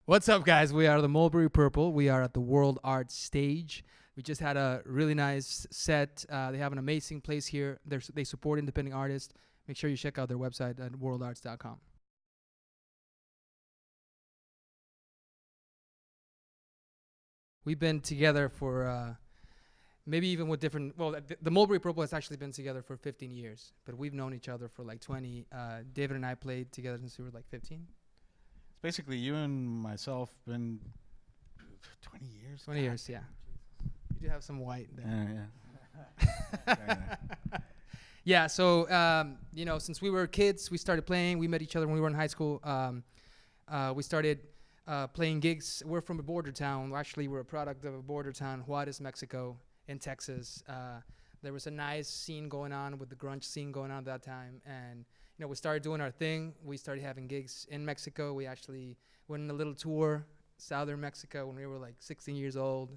What's up, guys? We are the Mulberry Purple. We are at the WorldArts Stage. We just had a really nice set. They have an amazing place here. They support independent artists. Make sure you check out their website at worldarts.com. We've been together for maybe even with different. Well, the Mulberry Purple has actually been together for 15 years, but we've known each other for like 20. David and I played together since we were like 15. It's basically you and myself been 20 years. 20 years, yeah. You do have some white there. Yeah. Yeah, so, since we were kids, we started playing. We met each other when we were in high school. We started playing gigs. We're from a border town. Actually, we're a product of a border town, Juarez, Mexico, in Texas. There was a nice scene going on with the grunge scene going on at that time. And, we started doing our thing. We started having gigs in Mexico. We actually went on a little tour, southern Mexico, when we were like 16 years old.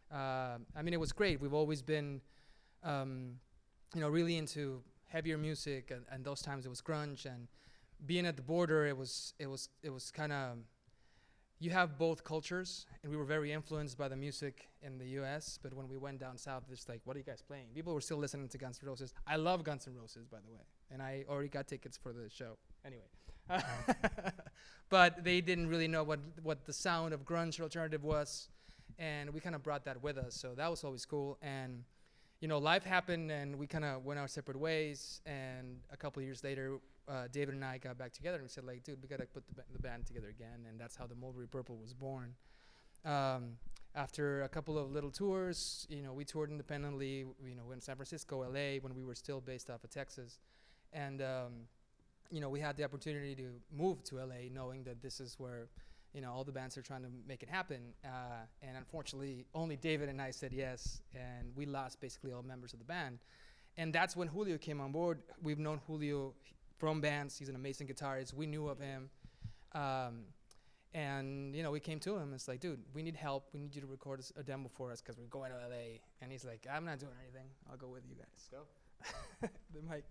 It was great. We've always been, really into heavier music, and those times it was grunge. And being at the border, it was kind of, you have both cultures, and we were very influenced by the music in the U.S. But when we went down south, it's like, what are you guys playing? People were still listening to Guns N' Roses. I love Guns N' Roses, by the way, and I already got tickets for the show. Anyway, but they didn't really know what the sound of grunge or alternative was, and we kind of brought that with us. So that was always cool. And life happened, and we kind of went our separate ways. And a couple of years later, David and I got back together, and we said, like, dude, we got to put the band together again. And that's how the Mulberry Purple was born. After a couple of little tours, we toured independently, in San Francisco, LA, when we were still based off of Texas. And, we had the opportunity to move to LA knowing that this is where, all the bands are trying to make it happen. And unfortunately, only David and I said yes, and we lost basically all members of the band. And that's when Julio came on board. We've known Julio from bands. He's an amazing guitarist. We knew of him. And we came to him. It's like, dude, we need help. We need you to record a demo for us because we're going to LA. And he's like, I'm not doing anything. I'll go with you guys. Go. The mic.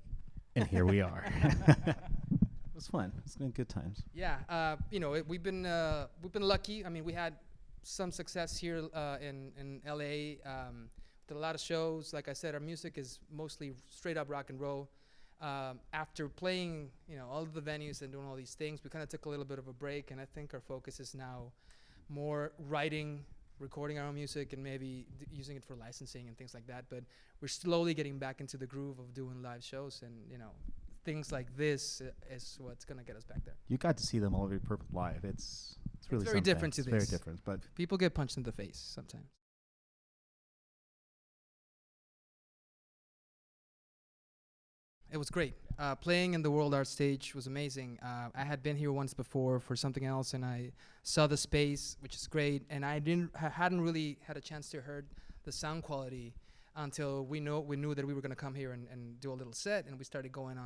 And here we are. It was fun. It's been good times. Yeah, we've been lucky. I mean, we had some success here in LA. Did a lot of shows. Like I said, our music is mostly straight up rock and roll. After playing, all of the venues and doing all these things, we kind of took a little bit of a break, and I think our focus is now more writing, recording our own music, and maybe using it for licensing and things like that. But we're slowly getting back into the groove of doing live shows, and things like this is what's gonna get us back there. You got to see the Mulberry Purple live. It's really very different to it's this. very different, but People get punched in the face sometimes. It was great. Playing in the WorldArts Stage was amazing. I had been here once before for something else, and I saw the space, which is great. And I hadn't really had a chance to hear the sound quality until we knew that we were going to come here and do a little set. And we started going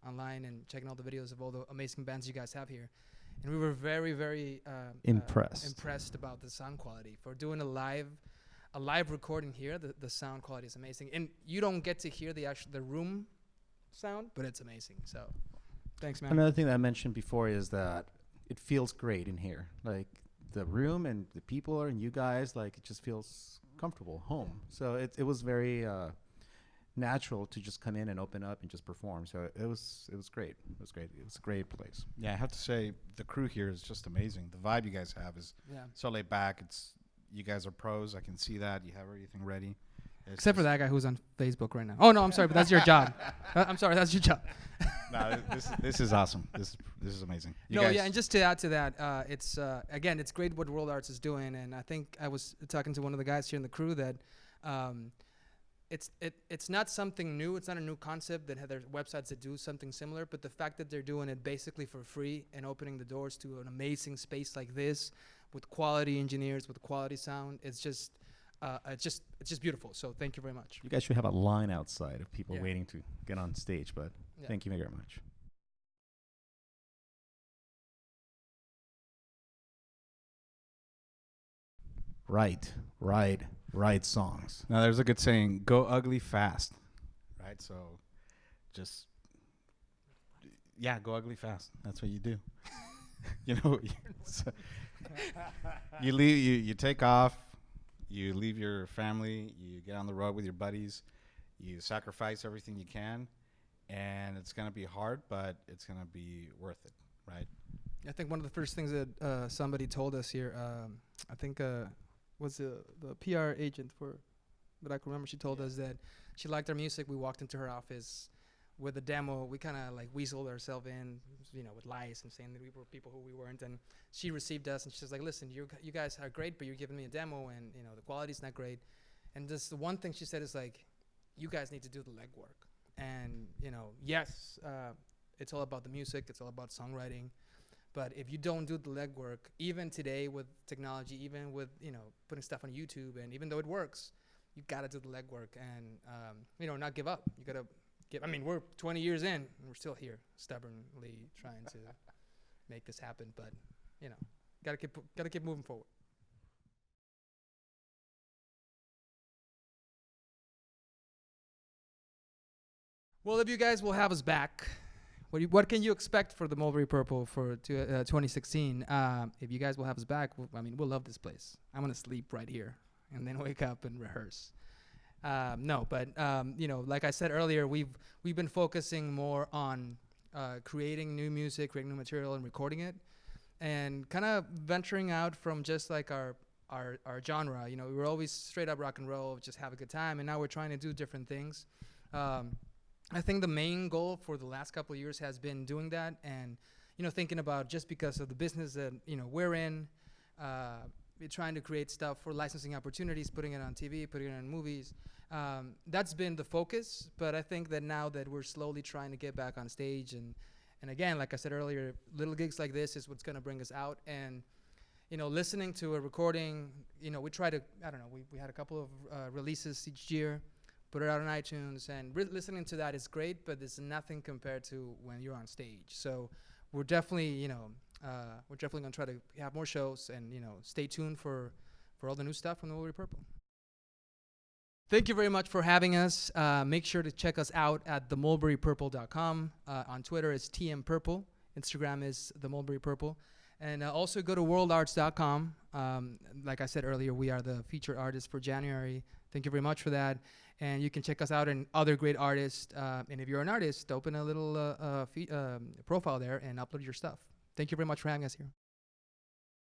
online and checking all the videos of all the amazing bands you guys have here. And we were very, very impressed about the sound quality. For doing a live recording here, the sound quality is amazing. And you don't get to hear the room sound, but it's amazing. So thanks, man. Another thing that I mentioned before is that it feels great in here. Like the room and the people and you guys, like it just feels comfortable, home. So it was very natural to just come in and open up and just perform. So it was great. It was great. It was a great place. Yeah, I have to say the crew here is just amazing. The vibe you guys have is so laid back. You guys are pros. I can see that. You have everything ready. Except for that guy who's on Facebook right now. Oh no, I'm sorry, but that's your job. I'm sorry, that's your job. No, this is awesome. This is amazing. And just to add to that, it's again, it's great what WorldArts is doing, and I think I was talking to one of the guys here in the crew that it's not something new. It's not a new concept that there's websites that do something similar, but the fact that they're doing it basically for free and opening the doors to an amazing space like this with quality engineers, with quality sound, it's just beautiful. So thank you very much. You guys should have a line outside of people waiting to get on stage, but thank you very much. Right songs. Now there's a good saying, go ugly fast. Right? So just go ugly fast. That's what you do. You leave. You take off. You leave your family. You get on the road with your buddies. You sacrifice everything you can, and it's gonna be hard, but it's gonna be worth it, right? I think one of the first things that somebody told us here, I think was the PR agent for that I can remember. She told us that she liked our music. We walked into her office with a demo. We kind of like weaseled ourselves in, with lies and saying that we were people who we weren't. And she received us, and she's like, "Listen, you guys are great, but you're giving me a demo, and the quality's not great." And just the one thing she said is like, "You guys need to do the legwork." And yes, it's all about the music. It's all about songwriting. But if you don't do the legwork, even today with technology, even with putting stuff on YouTube, and even though it works, you gotta do the legwork and not give up. You gotta give. I mean, we're 20 years in, and we're still here, stubbornly trying to make this happen. But gotta keep moving forward. Well, if you guys will have us back, what can you expect for the Mulberry Purple for 2016? If you guys will have us back, we'll love this place. I'm gonna sleep right here and then wake up and rehearse. No, but like I said earlier, we've been focusing more on creating new music, creating new material, and recording it, and kind of venturing out from just like our genre. We were always straight up rock and roll, just have a good time, and now we're trying to do different things. I think the main goal for the last couple of years has been doing that, and thinking about, just because of the business that we're in, we're trying to create stuff for licensing opportunities, putting it on TV, putting it on movies. That's been the focus, but I think that now that we're slowly trying to get back on stage, and again, like I said earlier, little gigs like this is what's going to bring us out. And listening to a recording, we try to, I don't know, we had a couple of releases each year, put it out on iTunes, and listening to that is great, but it's nothing compared to when you're on stage. So we're definitely, going to try to have more shows, and stay tuned for all the new stuff from the Mulberry Purple. Thank you very much for having us. Make sure to check us out at themulberrypurple.com. On Twitter, it's tmpurple. Instagram is the Mulberry Purple. And also go to worldarts.com. Like I said earlier, we are the featured artists for January. Thank you very much for that. And you can check us out and other great artists. And if you're an artist, open a little profile there and upload your stuff. Thank you very much for having us here.